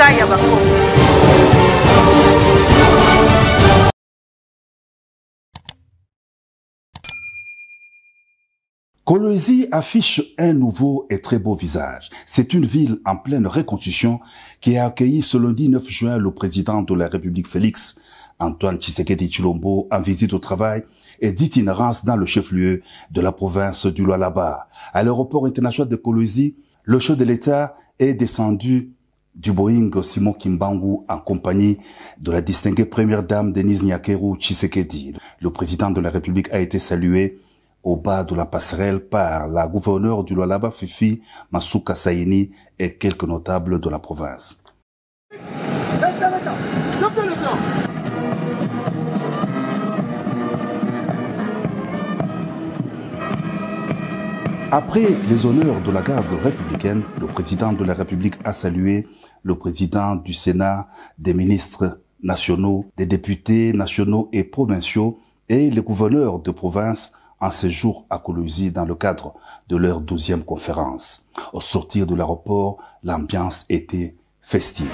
État ya Bakongo. Kolwezi affiche un nouveau et très beau visage. C'est une ville en pleine reconstruction qui a accueilli ce lundi 9 juin le président de la République Félix Antoine Tshisekedi Tshilombo en visite au travail et d'itinérance dans le chef-lieu de la province du Lualaba. À l'aéroport international de Kolwezi, le chef de l'État est descendu du Boeing Simon Kimbangu en compagnie de la distinguée première dame Denise Nyakeru Tshisekedi. Le président de la République a été salué au bas de la passerelle par la gouverneure du Lualaba Fifi Masuka Saini et quelques notables de la province. Après les honneurs de la garde républicaine, le président de la République a salué le président du Sénat, des ministres nationaux, des députés nationaux et provinciaux et les gouverneurs de province en séjour à Kolwezi dans le cadre de leur 12e conférence. Au sortir de l'aéroport, l'ambiance était festive.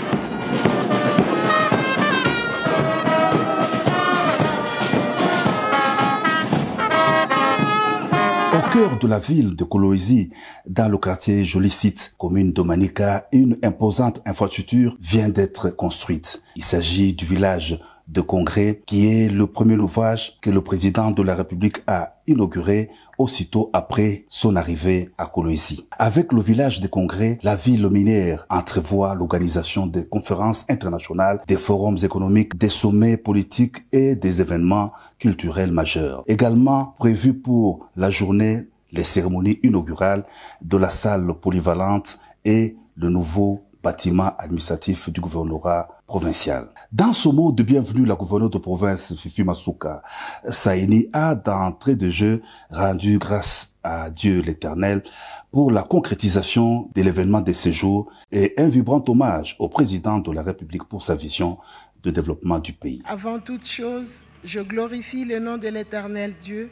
Au cœur de la ville de Kolwezi, dans le quartier Joli Site, commune de Manika, une imposante infrastructure vient d'être construite. Il s'agit du village de congrès qui est le premier ouvrage que le président de la République a inauguré aussitôt après son arrivée à Kolwezi. Avec le village de congrès, la ville minière entrevoit l'organisation des conférences internationales, des forums économiques, des sommets politiques et des événements culturels majeurs. Également prévu pour la journée, les cérémonies inaugurales de la salle polyvalente et le nouveau bâtiment administratif du gouvernorat provincial. Dans ce mot de bienvenue, la gouverneure de province Fifi Masuka Saini a d'entrée de jeu rendu grâce à Dieu l'Éternel pour la concrétisation de l'événement de séjour et un vibrant hommage au président de la République pour sa vision de développement du pays. Avant toute chose, je glorifie le nom de l'Éternel Dieu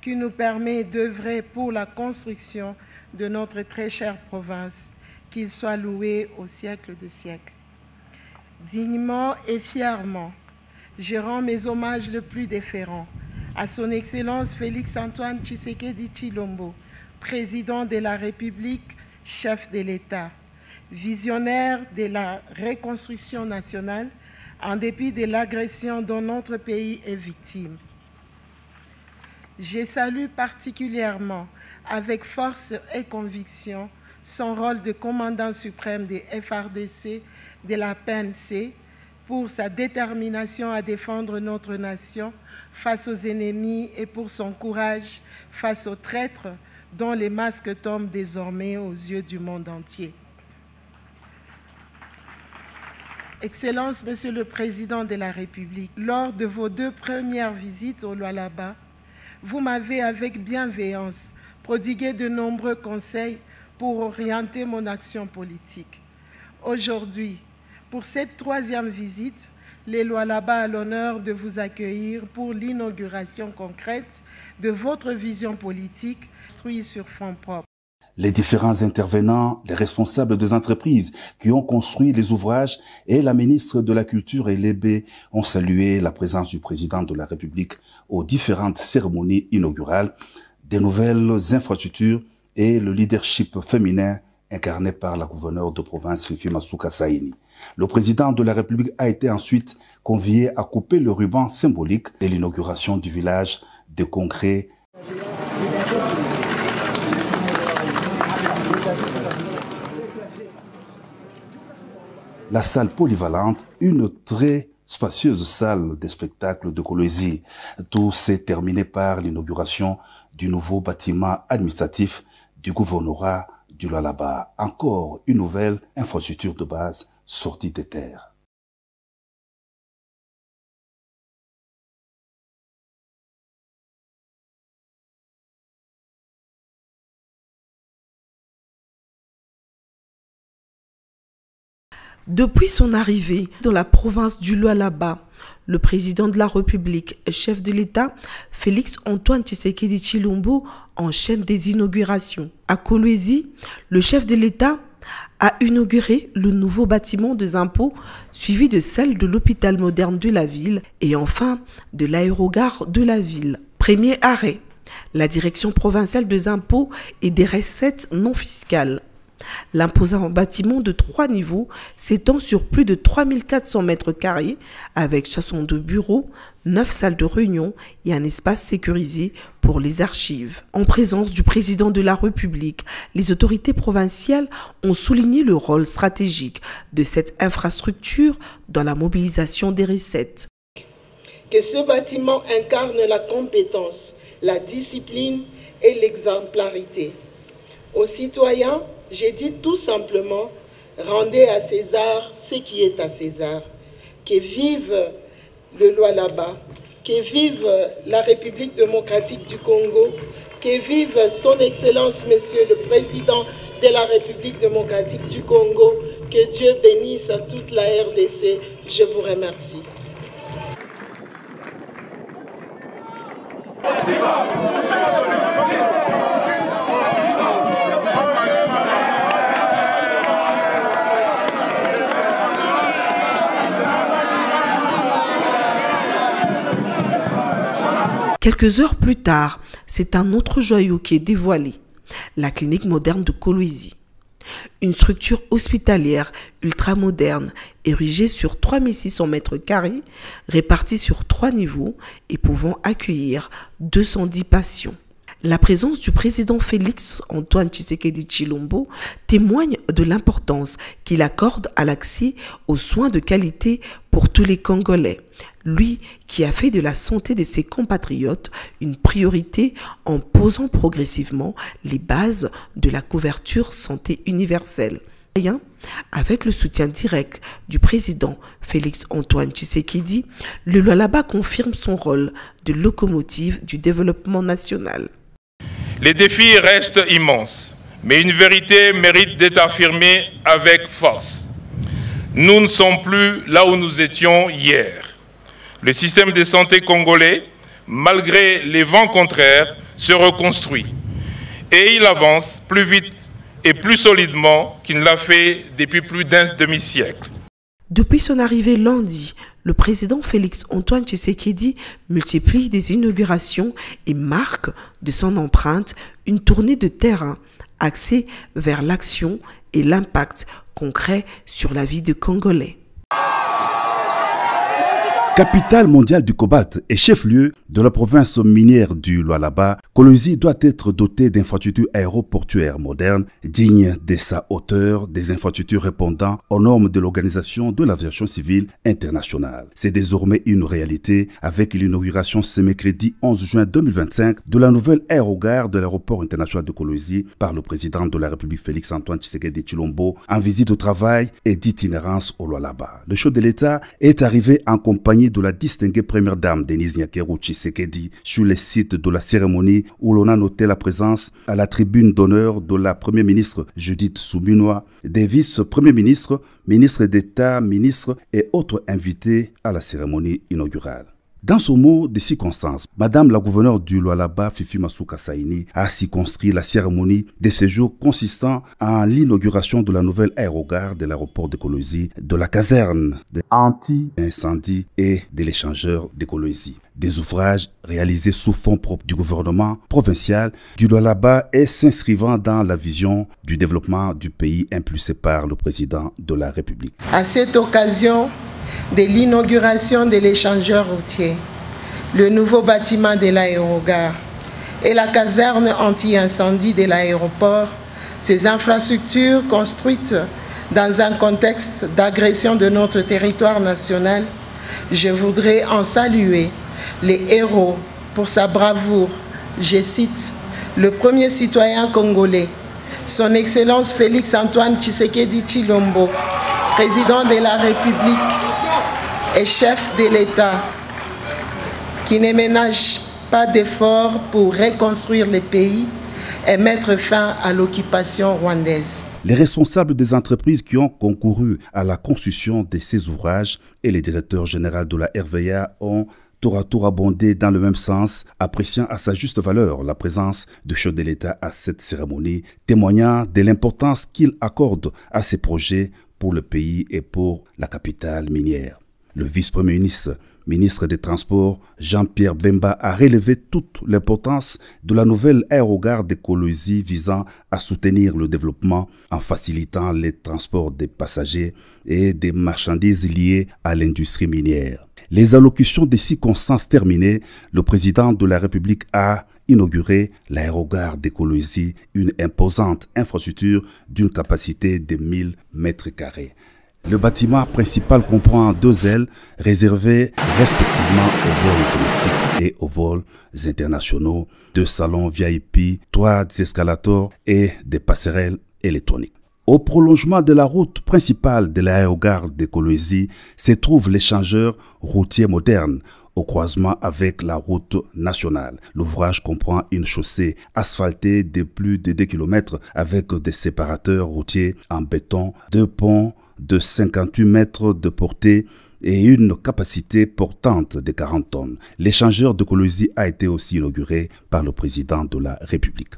qui nous permet d'œuvrer pour la construction de notre très chère province. Qu'il soit loué au siècle des siècles. Dignement et fièrement, je rends mes hommages le plus déférents à son Excellence Félix Antoine Tshisekedi Tshilombo, président de la République, chef de l'État, visionnaire de la reconstruction nationale, en dépit de l'agression dont notre pays est victime. Je salue particulièrement, avec force et conviction, son rôle de commandant suprême des FARDC de la PNC pour sa détermination à défendre notre nation face aux ennemis et pour son courage face aux traîtres dont les masques tombent désormais aux yeux du monde entier. Excellence, Monsieur le Président de la République, lors de vos 2 premières visites au Lualaba, vous m'avez avec bienveillance prodigué de nombreux conseils pour orienter mon action politique. Aujourd'hui, pour cette 3e visite, les Lualaba a l'honneur de vous accueillir pour l'inauguration concrète de votre vision politique construite sur fonds propres. Les différents intervenants, les responsables des entreprises qui ont construit les ouvrages et la ministre de la Culture et l'EB ont salué la présence du président de la République aux différentes cérémonies inaugurales, des nouvelles infrastructures et le leadership féminin incarné par la gouverneure de province Fifi Masuka Saini. Le président de la République a été ensuite convié à couper le ruban symbolique de l'inauguration du village de congrès. La salle polyvalente, une très spacieuse salle de spectacle de Kolwezi. Tout s'est terminé par l'inauguration du nouveau bâtiment administratif du gouvernorat du Lualaba. Encore une nouvelle infrastructure de base sortie des terres. Depuis son arrivée dans la province du Lualaba, le président de la République et chef de l'État, Félix Antoine Tshisekedi Tshilombo, enchaîne des inaugurations. À Kolwezi, le chef de l'État a inauguré le nouveau bâtiment des impôts, suivi de celle de l'hôpital moderne de la ville et enfin de l'aérogare de la ville. Premier arrêt, la direction provinciale des impôts et des recettes non fiscales. L'imposant bâtiment de 3 niveaux s'étend sur plus de 3400 mètres carrés avec 62 bureaux, 9 salles de réunion et un espace sécurisé pour les archives. En présence du président de la République, les autorités provinciales ont souligné le rôle stratégique de cette infrastructure dans la mobilisation des recettes. Que ce bâtiment incarne la compétence, la discipline et l'exemplarité. Aux citoyens, j'ai dit tout simplement, rendez à César ce qui est à César. Que vive le Lualaba, que vive la République démocratique du Congo, que vive son Excellence, Monsieur le Président de la République démocratique du Congo, que Dieu bénisse toute la RDC. Je vous remercie. Quelques heures plus tard, c'est un autre joyau qui est dévoilé, la clinique moderne de Kolwezi. Une structure hospitalière ultramoderne érigée sur 3600 mètres carrés, répartie sur 3 niveaux et pouvant accueillir 210 patients. La présence du président Félix Antoine Tshisekedi Tshilombo témoigne de l'importance qu'il accorde à l'accès aux soins de qualité pour tous les Congolais. Lui qui a fait de la santé de ses compatriotes une priorité en posant progressivement les bases de la couverture santé universelle. Avec le soutien direct du président Félix Antoine Tshisekedi, le Lualaba confirme son rôle de locomotive du développement national. Les défis restent immenses, mais une vérité mérite d'être affirmée avec force. Nous ne sommes plus là où nous étions hier. Le système de santé congolais, malgré les vents contraires, se reconstruit. Et il avance plus vite et plus solidement qu'il ne l'a fait depuis plus d'un demi-siècle. Depuis son arrivée lundi, le président Félix Antoine Tshisekedi multiplie des inaugurations et marque de son empreinte une tournée de terrain axée vers l'action et l'impact concret sur la vie des Congolais. Capitale mondiale du cobalt et chef-lieu de la province minière du Lualaba, Kolwezi doit être dotée d'infrastructures aéroportuaires modernes, dignes de sa hauteur, des infrastructures répondant aux normes de l'Organisation de l'aviation civile internationale. C'est désormais une réalité avec l'inauguration ce mercredi 11 juin 2025 de la nouvelle aérogare de l'aéroport international de Kolwezi par le président de la République Félix Antoine Tshisekedi Tshilombo en visite au travail et d'itinérance au Lualaba. Le chef de l'État est arrivé en compagnie de la distinguée première dame Denise Nyakeru Tshisekedi sur le site de la cérémonie où l'on a noté la présence à la tribune d'honneur de la première ministre Judith Suminwa, des vice-premiers ministres, ministres d'État, ministres et autres invités à la cérémonie inaugurale. Dans son mot de circonstance, Madame la gouverneure du Lualaba, Fifi Masuka Saini, a circonscrit la cérémonie de séjour consistant en l'inauguration de la nouvelle aérogare de l'aéroport de Kolwezi, de la caserne anti-incendie et de l'échangeur de Kolwezi. Des ouvrages réalisés sous fonds propres du gouvernement provincial du Lualaba et s'inscrivant dans la vision du développement du pays impulsée par le président de la République. À cette occasion de l'inauguration de l'échangeur routier, le nouveau bâtiment de l'aérogare et la caserne anti-incendie de l'aéroport, ces infrastructures construites dans un contexte d'agression de notre territoire national, je voudrais en saluer les héros pour sa bravoure. Je cite le premier citoyen congolais, son Excellence Félix Antoine Tshisekedi Tshilombo, président de la République et chef de l'État, qui ne ménage pas d'efforts pour reconstruire le pays et mettre fin à l'occupation rwandaise. Les responsables des entreprises qui ont concouru à la construction de ces ouvrages et les directeurs généraux de la RVA ont tour à tour abondé dans le même sens, appréciant à sa juste valeur la présence du chef de l'État à cette cérémonie, témoignant de l'importance qu'il accorde à ces projets pour le pays et pour la capitale minière. Le vice-premier ministre des Transports, Jean-Pierre Bemba, a relevé toute l'importance de la nouvelle aérogare de Kolwezi visant à soutenir le développement en facilitant les transports des passagers et des marchandises liées à l'industrie minière. Les allocutions des circonstances terminées, le président de la République a inauguré l'aérogare de Kolwezi, une imposante infrastructure d'une capacité de 1000 mètres carrés. Le bâtiment principal comprend 2 ailes réservées respectivement aux vols domestiques et aux vols internationaux, 2 salons VIP, 3 escalators et des passerelles électroniques. Au prolongement de la route principale de l'aérogare de Kolwezi se trouve l'échangeur routier moderne au croisement avec la route nationale. L'ouvrage comprend une chaussée asphaltée de plus de 2 km avec des séparateurs routiers en béton, 2 ponts de 58 mètres de portée et une capacité portante de 40 tonnes. L'échangeur de Kolwezi a été aussi inauguré par le président de la République.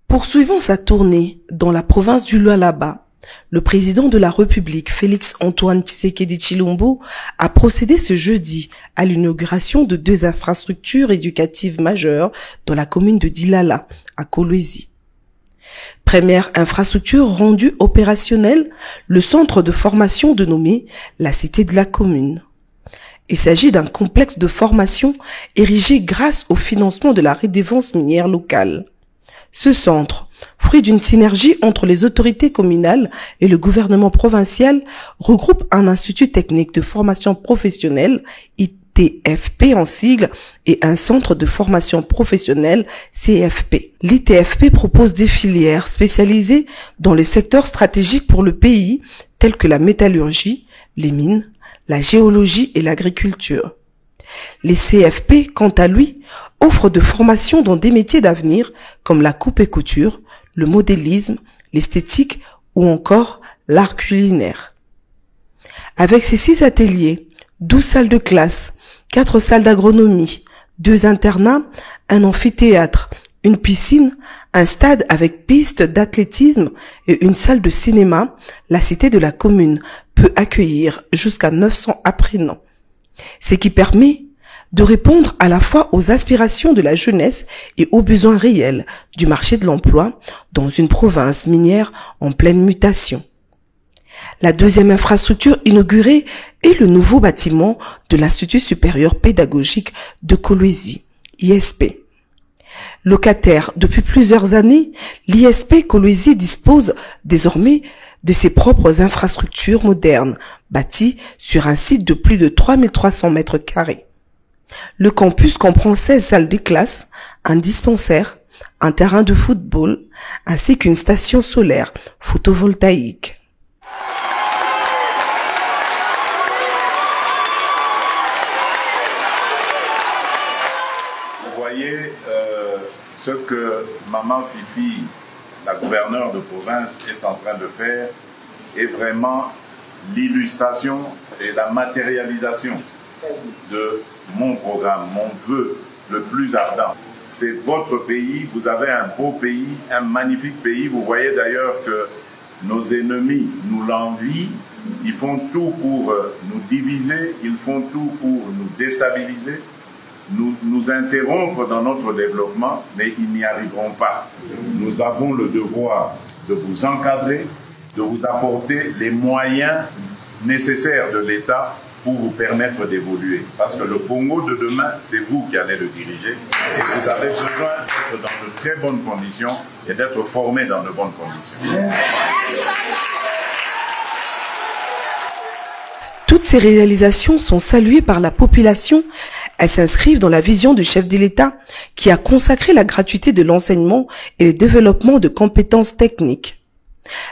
Poursuivant sa tournée dans la province du Lualaba, le président de la République, Félix-Antoine Tshisekedi Tshilombo, a procédé ce jeudi à l'inauguration de 2 infrastructures éducatives majeures dans la commune de Dilala, à Kolwezi. Première infrastructure rendue opérationnelle, le centre de formation dénommé la Cité de la commune. Il s'agit d'un complexe de formation érigé grâce au financement de la redevance minière locale. Ce centre, fruit d'une synergie entre les autorités communales et le gouvernement provincial, regroupe un institut technique de formation professionnelle, ITFP en sigle, et un centre de formation professionnelle, CFP. L'ITFP propose des filières spécialisées dans les secteurs stratégiques pour le pays, tels que la métallurgie, les mines, la géologie et l'agriculture. Les CFP, quant à lui, offrent de formations dans des métiers d'avenir comme la coupe et couture, le modélisme, l'esthétique ou encore l'art culinaire. Avec ses 6 ateliers, 12 salles de classe, 4 salles d'agronomie, 2 internats, un amphithéâtre, une piscine, un stade avec piste d'athlétisme et une salle de cinéma, la cité de la commune peut accueillir jusqu'à 900 apprenants. Ce qui permet de répondre à la fois aux aspirations de la jeunesse et aux besoins réels du marché de l'emploi dans une province minière en pleine mutation. La deuxième infrastructure inaugurée est le nouveau bâtiment de l'Institut supérieur pédagogique de Kolwezi, ISP. Locataire depuis plusieurs années, l'ISP Kolwezi dispose désormais de ses propres infrastructures modernes, bâties sur un site de plus de 3300 mètres carrés. Le campus comprend 16 salles de classe, un dispensaire, un terrain de football, ainsi qu'une station solaire photovoltaïque. Vous voyez ce que Maman Fifi, la gouverneure de province, est en train de faire est vraiment l'illustration et la matérialisation de mon programme, mon vœu le plus ardent. C'est votre pays, vous avez un beau pays, un magnifique pays. Vous voyez d'ailleurs que nos ennemis nous l'envient. Ils font tout pour nous diviser, ils font tout pour nous déstabiliser, nous interrompre dans notre développement, mais ils n'y arriveront pas. Nous avons le devoir de vous encadrer, de vous apporter les moyens nécessaires de l'État pour vous permettre d'évoluer. Parce que le Congo de demain, c'est vous qui allez le diriger. Et vous avez besoin d'être dans de très bonnes conditions et d'être formé dans de bonnes conditions. Toutes ces réalisations sont saluées par la population. Elles s'inscrivent dans la vision du chef de l'État qui a consacré la gratuité de l'enseignement et le développement de compétences techniques.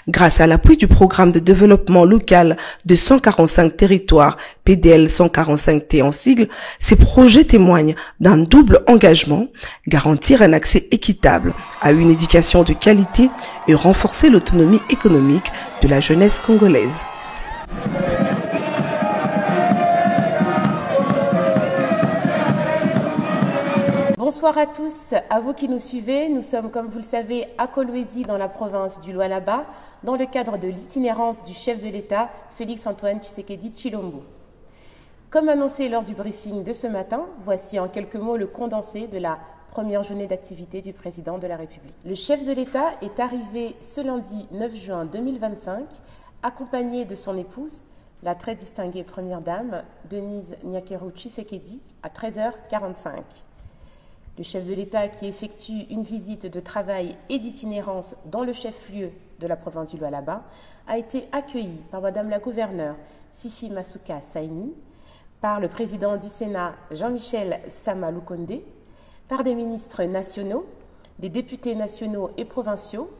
Grâce à l'appui du programme de développement local de 145 territoires, PDL 145T en sigle, ces projets témoignent d'un double engagement, garantir un accès équitable à une éducation de qualité et renforcer l'autonomie économique de la jeunesse congolaise. Bonsoir à tous, à vous qui nous suivez. Nous sommes, comme vous le savez, à Kolwezi, dans la province du Lualaba, dans le cadre de l'itinérance du chef de l'État, Félix-Antoine Tshisekedi Tshilombo. Comme annoncé lors du briefing de ce matin, voici en quelques mots le condensé de la première journée d'activité du président de la République. Le chef de l'État est arrivé ce lundi 9 juin 2025, accompagné de son épouse, la très distinguée première dame, Denise Nyakero Tshisekedi, à 13h45. Le chef de l'État, qui effectue une visite de travail et d'itinérance dans le chef-lieu de la province du Lualaba, a été accueilli par Madame la gouverneure Fifi Masuka Saini, par le président du Sénat Jean-Michel Sama Lukonde, par des ministres nationaux, des députés nationaux et provinciaux,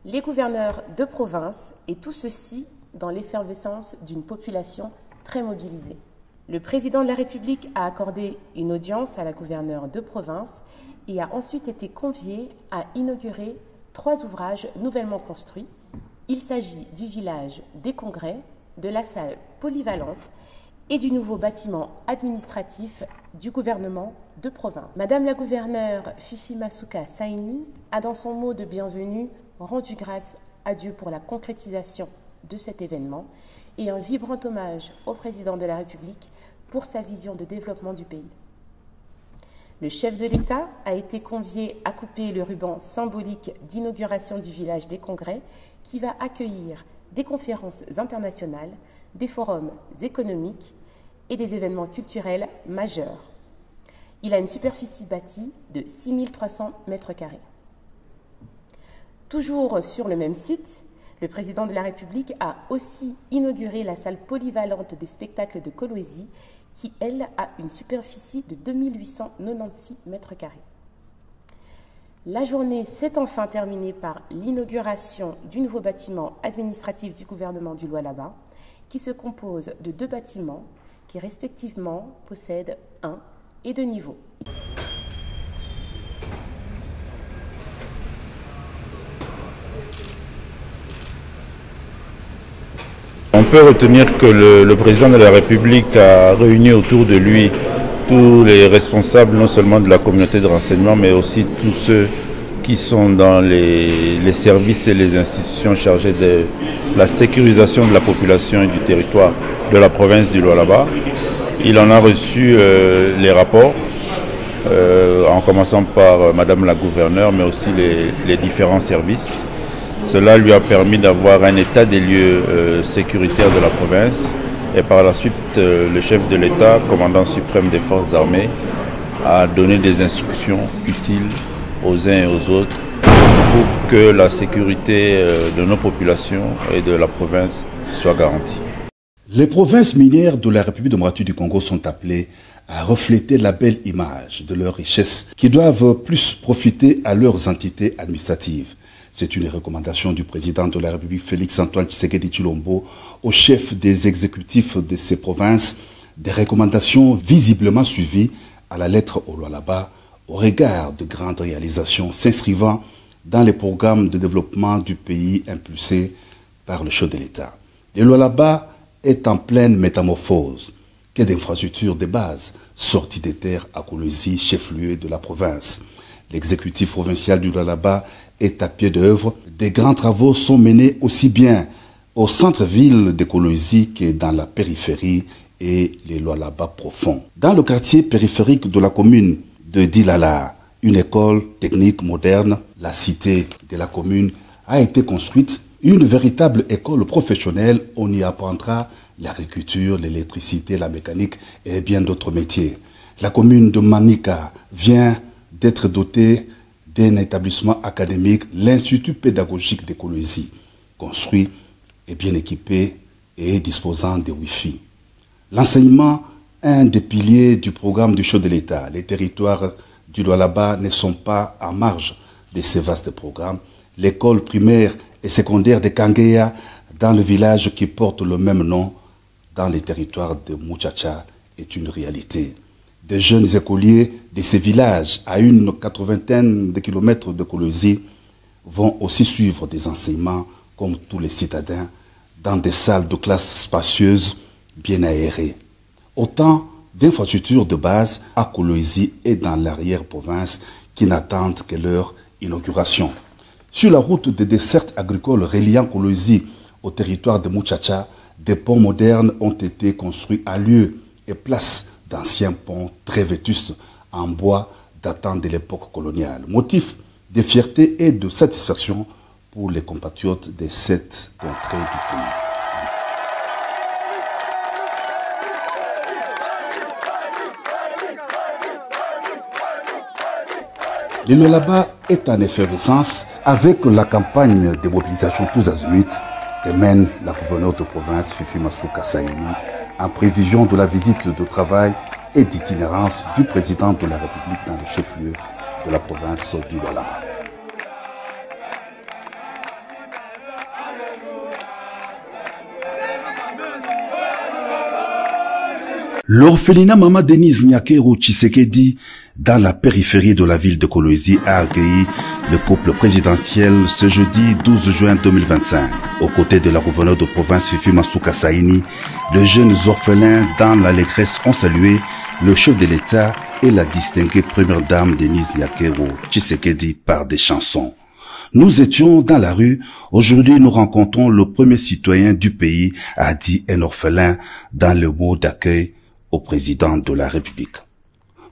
les gouverneurs de province, et tout ceci dans l'effervescence d'une population très mobilisée. Le président de la République a accordé une audience à la gouverneure de province et a ensuite été convié à inaugurer 3 ouvrages nouvellement construits. Il s'agit du village des congrès, de la salle polyvalente et du nouveau bâtiment administratif du gouvernement de province. Madame la gouverneure Fifi Masuka Saini a, dans son mot de bienvenue, rendu grâce à Dieu pour la concrétisation de cet événement et un vibrant hommage au président de la République pour sa vision de développement du pays. Le chef de l'État a été convié à couper le ruban symbolique d'inauguration du village des congrès qui va accueillir des conférences internationales, des forums économiques et des événements culturels majeurs. Il a une superficie bâtie de 6300 mètres carrés. Toujours sur le même site, le président de la République a aussi inauguré la salle polyvalente des spectacles de Kolwezi, qui, elle, a une superficie de 2896 mètres carrés. La journée s'est enfin terminée par l'inauguration du nouveau bâtiment administratif du gouvernement du Lualaba, qui se compose de 2 bâtiments qui, respectivement, possèdent 1 et 2 niveaux. On peut retenir que le président de la République a réuni autour de lui tous les responsables, non seulement de la communauté de renseignement, mais aussi tous ceux qui sont dans les services et les institutions chargées de la sécurisation de la population et du territoire de la province du Lualaba. Il en a reçu les rapports, en commençant par Madame la gouverneure, mais aussi les différents services. Cela lui a permis d'avoir un état des lieux sécuritaires de la province et par la suite le chef de l'État, commandant suprême des forces armées, a donné des instructions utiles aux uns et aux autres pour que la sécurité de nos populations et de la province soit garantie. Les provinces minières de la République démocratique du Congo sont appelées à refléter la belle image de leurs richesses qui doivent plus profiter à leurs entités administratives. C'est une recommandation du président de la République Félix-Antoine Tshisekedi Tshilombo au chef des exécutifs de ces provinces, des recommandations visiblement suivies à la lettre au Lualaba au regard de grandes réalisations s'inscrivant dans les programmes de développement du pays impulsés par le chef de l'État. Le Lualaba est en pleine métamorphose. Quai d'infrastructures de base, sortie des terres à Kolwezi, chef-lieu de la province. L'exécutif provincial du Lualaba est à pied d'œuvre. Des grands travaux sont menés aussi bien au centre-ville de Kolwezi que dans la périphérie et les Lualaba profonds. Dans le quartier périphérique de la commune de Dilala, une école technique moderne, la cité de la commune, a été construite. Une véritable école professionnelle, on y apprendra l'agriculture, l'électricité, la mécanique et bien d'autres métiers. La commune de Manika vient d'être dotée d'un établissement académique, l'Institut pédagogique de Kolwezi, construit et bien équipé et disposant de Wi-Fi. L'enseignement, un des piliers du programme du chef de l'État. Les territoires du Lualaba ne sont pas en marge de ces vastes programmes. L'école primaire et secondaire de Kangeya dans le village qui porte le même nom dans les territoires de Muchacha est une réalité. Des jeunes écoliers de ces villages, à une 80aine de kilomètres de Kolwezi, vont aussi suivre des enseignements comme tous les citadins dans des salles de classe spacieuses bien aérées. Autant d'infrastructures de base à Kolwezi et dans l'arrière-province qui n'attendent que leur inauguration. Sur la route des dessertes agricoles reliant Kolwezi au territoire de Muchacha, des ponts modernes ont été construits à lieu et place d'anciens ponts très vétustes en bois datant de l'époque coloniale. Motif de fierté et de satisfaction pour les compatriotes de cette contrée du pays. Le Lualaba est en effervescence avec la campagne de mobilisation tous azimuts que mène la gouverneure de province Fifi Masuka Saini en prévision de la visite de travail et d'itinérance du président de la République dans le chef-lieu de la province du Lualaba. L'orphelinat Mama Denise Nyakeru Tshisekedi, dans la périphérie de la ville de Kolwezi, a accueilli le couple présidentiel ce jeudi 12 juin 2025. Aux côtés de la gouverneure de province Fifi Masuka Saini, les jeunes orphelins dans l'allégresse ont salué le chef de l'État et la distinguée première dame Denise Nyakeru Tshisekedi par des chansons. Nous étions dans la rue. Aujourd'hui, nous rencontrons le premier citoyen du pays, a dit un orphelin dans le mot d'accueil au président de la République.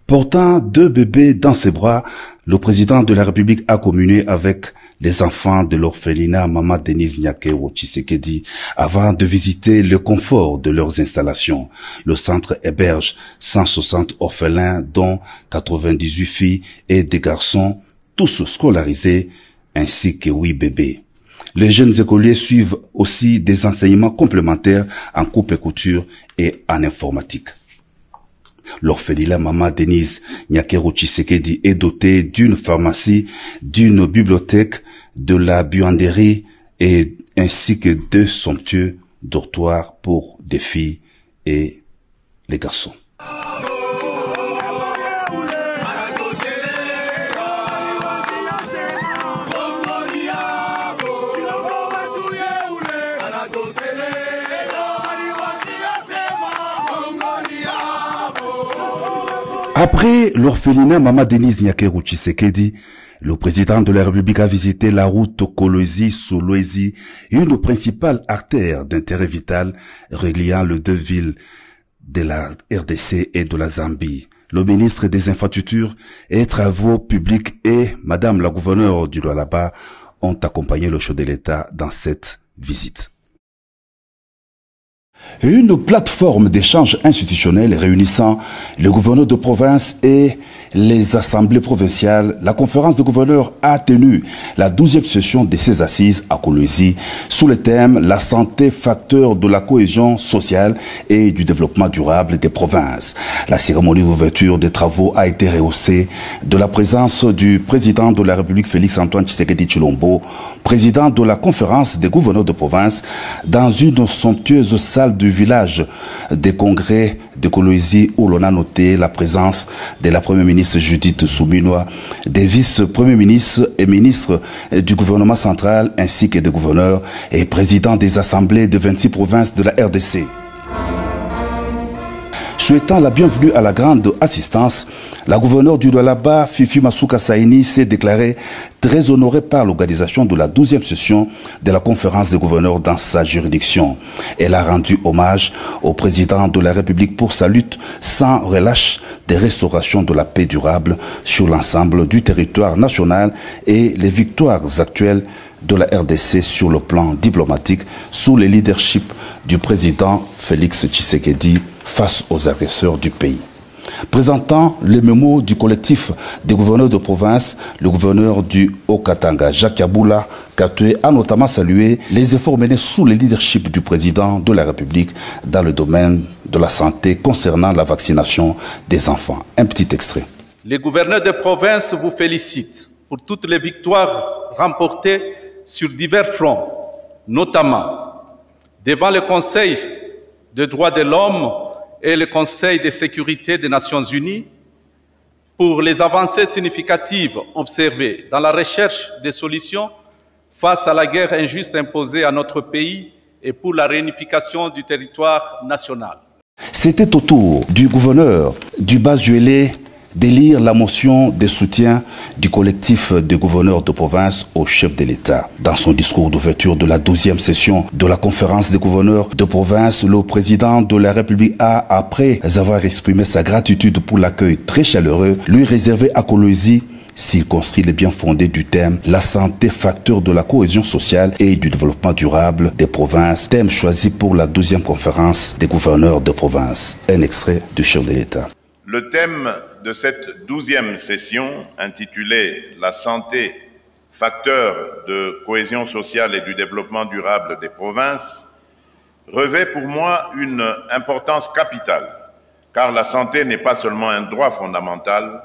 Portant 2 bébés dans ses bras, le président de la République a communié avec les enfants de l'orphelinat Mama Denise Nyakeru Tshisekedi avant de visiter le confort de leurs installations. Le centre héberge 160 orphelins, dont 98 filles et des garçons, tous scolarisés, ainsi que 8 bébés. Les jeunes écoliers suivent aussi des enseignements complémentaires en coupe et couture et en informatique. L'orphelinat Mama Denise Nyakeru Tshisekedi est doté d'une pharmacie, d'une bibliothèque, de la buanderie et ainsi que 2 somptueux dortoirs pour des filles et les garçons. Après l'orphelinat Mama Denise Nyakeru Tshisekedi, le président de la République a visité la route Kolwezi-Solwezi, une principale artère d'intérêt vital reliant les 2 villes de la RDC et de la Zambie. Le ministre des Infrastructures et Travaux publics et Madame la gouverneure du Lualaba ont accompagné le chef de l'État dans cette visite. Une plateforme d'échange institutionnel réunissant le gouverneur de province et les assemblées provinciales, la conférence de gouverneurs a tenu la 12e session de ses assises à Kolwezi sous le thème « La santé, facteur de la cohésion sociale et du développement durable des provinces ». La cérémonie d'ouverture des travaux a été rehaussée de la présence du président de la République Félix-Antoine Tshisekedi Tshilombo, président de la conférence des gouverneurs de province, dans une somptueuse salle du village des congrès de Kolwezi où l'on a noté la présence de la première ministre Judith Suminwa, des vice-premiers ministres et ministres du gouvernement central ainsi que des gouverneurs et présidents des assemblées de 26 provinces de la RDC. Souhaitant la bienvenue à la grande assistance, la gouverneure du Lualaba, Fifi Masuka Saini, s'est déclarée très honorée par l'organisation de la 12e session de la conférence des gouverneurs dans sa juridiction. Elle a rendu hommage au président de la République pour sa lutte sans relâche des restaurations de la paix durable sur l'ensemble du territoire national et les victoires actuelles de la RDC sur le plan diplomatique sous le leadership du président Félix Tshisekedi face aux agresseurs du pays. Présentant les mémos du collectif des gouverneurs de province, le gouverneur du Haut-Katanga, Jacques Yaboula Katoué, a notamment salué les efforts menés sous le leadership du président de la République dans le domaine de la santé concernant la vaccination des enfants. Un petit extrait. Les gouverneurs de province vous félicitent pour toutes les victoires remportées sur divers fronts, notamment devant le Conseil des droits de l'homme et le Conseil de sécurité des Nations Unies pour les avancées significatives observées dans la recherche de solutions face à la guerre injuste imposée à notre pays et pour la réunification du territoire national. C'était au tour du gouverneur du Bas-Juélé d'élire la motion de soutien du collectif des gouverneurs de province au chef de l'État. Dans son discours d'ouverture de la 12e session de la conférence des gouverneurs de province, le président de la République a, après avoir exprimé sa gratitude pour l'accueil très chaleureux, lui réservé à Kolwezi, circonscrit les bien fondés du thème « La santé, facteur de la cohésion sociale et du développement durable des provinces », thème choisi pour la 12e conférence des gouverneurs de province. Un extrait du chef de l'État. Le thème de cette 12e session, intitulée « La santé, facteur de cohésion sociale et du développement durable des provinces », revêt pour moi une importance capitale, car la santé n'est pas seulement un droit fondamental,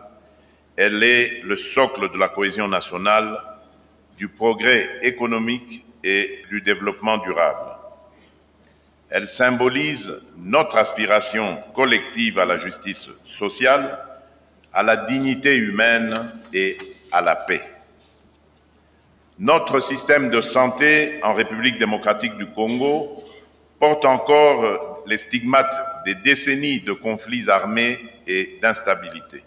elle est le socle de la cohésion nationale, du progrès économique et du développement durable. Elle symbolise notre aspiration collective à la justice sociale, à la dignité humaine et à la paix. Notre système de santé en République démocratique du Congo porte encore les stigmates des décennies de conflits armés et d'instabilité.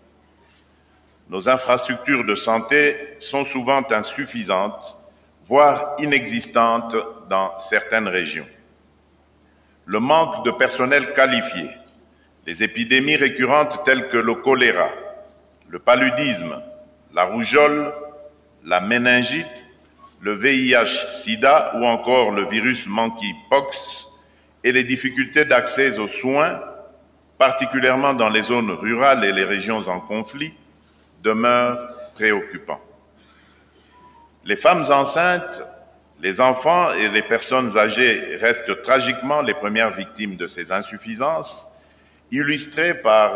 Nos infrastructures de santé sont souvent insuffisantes, voire inexistantes dans certaines régions. Le manque de personnel qualifié, les épidémies récurrentes telles que le choléra, le paludisme, la rougeole, la méningite, le VIH-Sida ou encore le virus monkeypox et les difficultés d'accès aux soins, particulièrement dans les zones rurales et les régions en conflit, demeurent préoccupants. Les femmes enceintes, les enfants et les personnes âgées restent tragiquement les premières victimes de ces insuffisances, illustrées par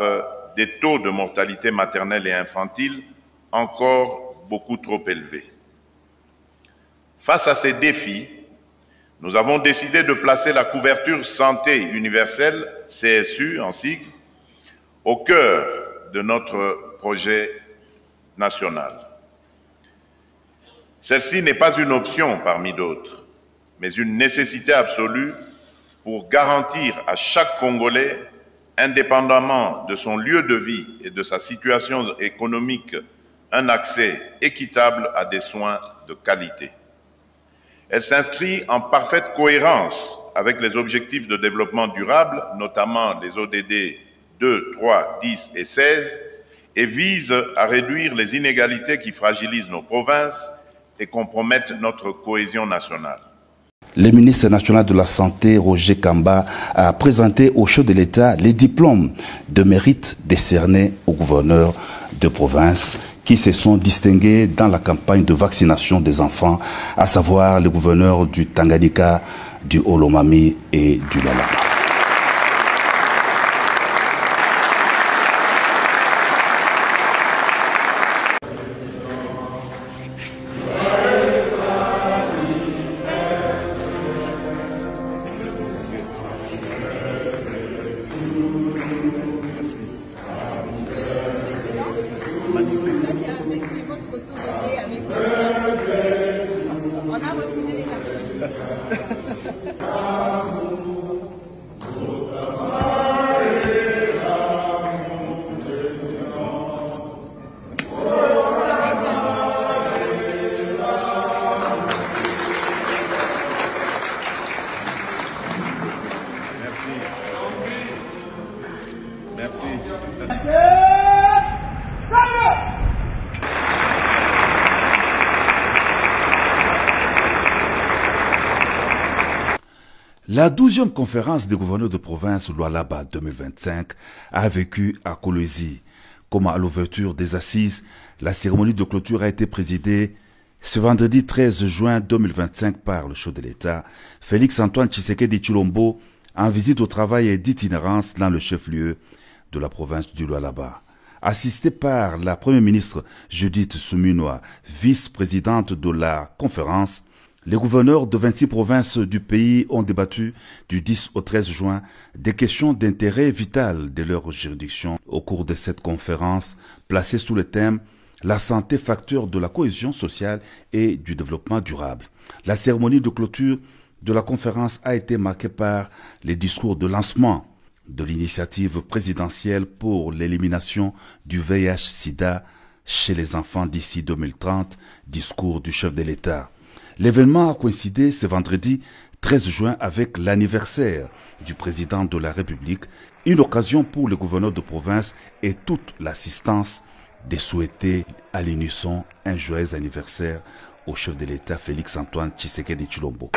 des taux de mortalité maternelle et infantile encore beaucoup trop élevés. Face à ces défis, nous avons décidé de placer la couverture santé universelle, CSU en sigle, au cœur de notre projet national. Celle-ci n'est pas une option parmi d'autres, mais une nécessité absolue pour garantir à chaque Congolais, indépendamment de son lieu de vie et de sa situation économique, un accès équitable à des soins de qualité. Elle s'inscrit en parfaite cohérence avec les objectifs de développement durable, notamment les ODD 2, 3, 10 et 16, et vise à réduire les inégalités qui fragilisent nos provinces et compromettent notre cohésion nationale. Le ministre national de la Santé, Roger Kamba, a présenté au chef de l'État les diplômes de mérite décernés aux gouverneurs de province qui se sont distingués dans la campagne de vaccination des enfants, à savoir les gouverneurs du Tanganyika, du Olomami et du Lualaba. La 12e conférence des gouverneurs de province Lualaba 2025 a vécu à Kolwezi. Comme à l'ouverture des assises, la cérémonie de clôture a été présidée ce vendredi 13 juin 2025 par le chef de l'État, Félix Antoine Tshisekedi Tshilombo, en visite au travail et d'itinérance dans le chef-lieu de la province du Lualaba. Assisté par la première ministre Judith Suminwa, vice-présidente de la conférence, Les gouverneurs de 26 provinces du pays ont débattu du 10 au 13 juin des questions d'intérêt vital de leur juridiction au cours de cette conférence placée sous le thème « La santé, facteur de la cohésion sociale et du développement durable ». La cérémonie de clôture de la conférence a été marquée par les discours de lancement de l'initiative présidentielle pour l'élimination du VIH-Sida chez les enfants d'ici 2030, discours du chef de l'État. L'événement a coïncidé ce vendredi 13 juin avec l'anniversaire du président de la République, une occasion pour les gouverneurs de province et toute l'assistance de souhaiter à l'unisson un joyeux anniversaire au chef de l'État Félix Antoine Tshisekedi Tshilombo.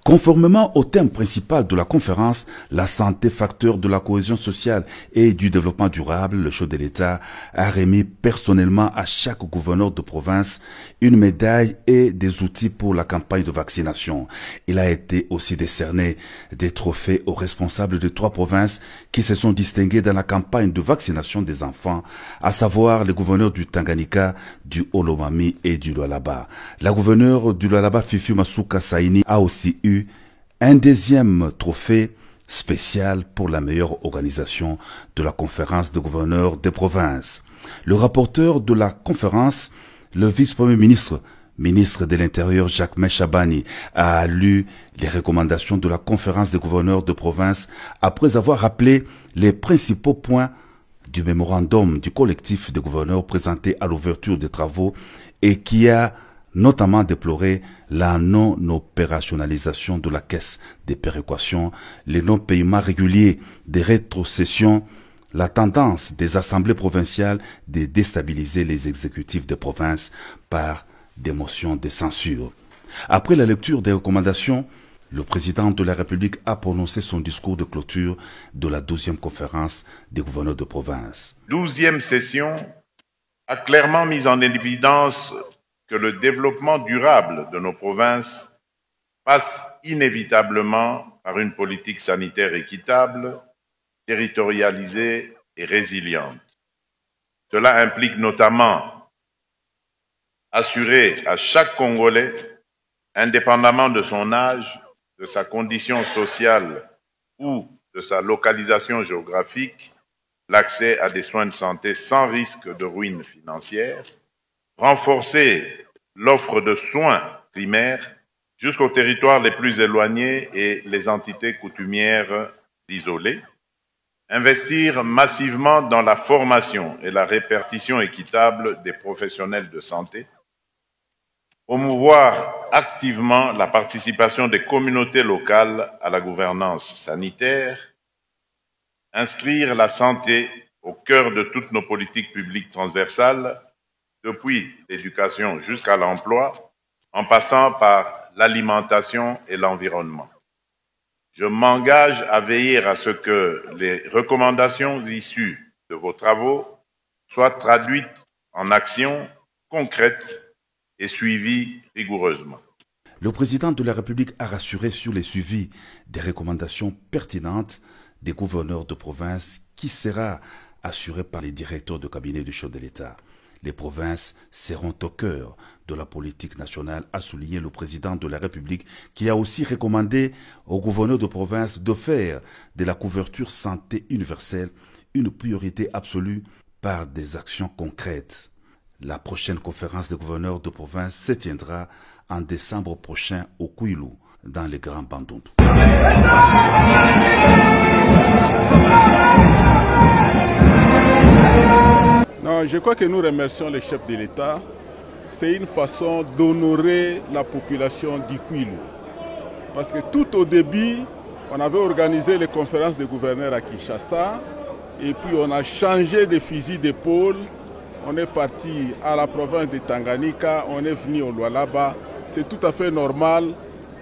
Conformément au thème principal de la conférence, la santé, facteur de la cohésion sociale et du développement durable, le chef de l'État a remis personnellement à chaque gouverneur de province une médaille et des outils pour la campagne de vaccination. Il a été aussi décerné des trophées aux responsables de 3 provinces qui se sont distingués dans la campagne de vaccination des enfants, à savoir les gouverneurs du Tanganyika, du Haut-Lomami et du Lualaba. La gouverneure du Lualaba, Fifi Masuka Saini, a aussi eu un deuxième trophée spécial pour la meilleure organisation de la conférence de gouverneurs des provinces. Le rapporteur de la conférence, le vice-premier ministre de l'Intérieur Jacques Chabani, a lu les recommandations de la conférence des gouverneurs de province après avoir rappelé les principaux points du mémorandum du collectif des gouverneurs présenté à l'ouverture des travaux et qui a notamment déploré la non-opérationnalisation de la caisse des péréquations, les non-paiements réguliers des rétrocessions, la tendance des assemblées provinciales de déstabiliser les exécutifs des provinces par des motions de censure. Après la lecture des recommandations, le président de la République a prononcé son discours de clôture de la 12e conférence des gouverneurs de province. 12e session a clairement mis en évidence que le développement durable de nos provinces passe inévitablement par une politique sanitaire équitable, territorialisée et résiliente. Cela implique notamment assurer à chaque Congolais, indépendamment de son âge, de sa condition sociale ou de sa localisation géographique, l'accès à des soins de santé sans risque de ruine financière, renforcer l'offre de soins primaires jusqu'aux territoires les plus éloignés et les entités coutumières isolées, investir massivement dans la formation et la répartition équitable des professionnels de santé, promouvoir activement la participation des communautés locales à la gouvernance sanitaire, inscrire la santé au cœur de toutes nos politiques publiques transversales, depuis l'éducation jusqu'à l'emploi, en passant par l'alimentation et l'environnement. Je m'engage à veiller à ce que les recommandations issues de vos travaux soient traduites en actions concrètes et suivies rigoureusement. Le président de la République a rassuré sur les suivis des recommandations pertinentes des gouverneurs de province qui sera assuré par les directeurs de cabinet du chef de l'État. Les provinces seront au cœur de la politique nationale, a souligné le président de la République, qui a aussi recommandé aux gouverneurs de province de faire de la couverture santé universelle une priorité absolue par des actions concrètes. La prochaine conférence des gouverneurs de province se tiendra en décembre prochain au Kouilou, dans les Grands Bandundu. Non, je crois que nous remercions le chef de l'État. C'est une façon d'honorer la population du Kouilou. Parce que tout au début, on avait organisé les conférences des gouverneurs à Kinshasa et puis on a changé de fusil d'épaule on est parti à la province de Tanganyika, on est venu au Lualaba. C'est tout à fait normal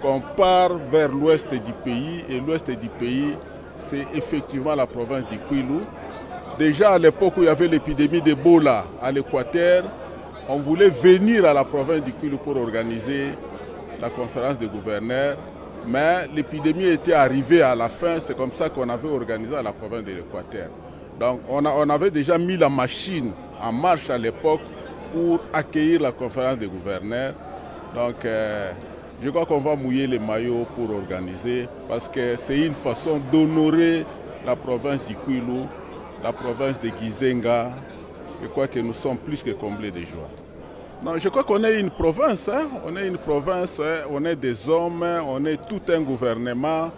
qu'on part vers l'ouest du pays. Et l'ouest du pays, c'est effectivement la province du Kwilu. Déjà à l'époque où il y avait l'épidémie d'Ebola à l'Équateur, on voulait venir à la province du Kwilu pour organiser la conférence des gouverneurs. Mais l'épidémie était arrivée à la fin, c'est comme ça qu'on avait organisé à la province de l'Équateur. Donc on avait déjà mis la machine en marche à l'époque pour accueillir la conférence des gouverneurs. Donc je crois qu'on va mouiller les maillots pour organiser parce que c'est une façon d'honorer la province du Kwilu, la province de Gizenga. Je crois que nous sommes plus que comblés de joie. Non, je crois qu'on est une province, hein? On est une province, hein? On est des hommes, on est tout un gouvernement.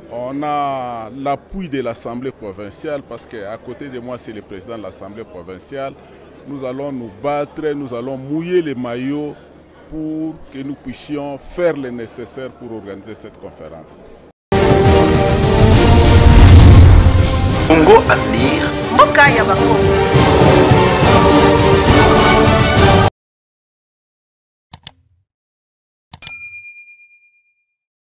On a l'appui de l'Assemblée provinciale parce qu'à côté de moi, c'est le président de l'Assemblée provinciale. Nous allons nous battre, nous allons mouiller les maillots pour que nous puissions faire le nécessaire pour organiser cette conférence. Congo Avenir.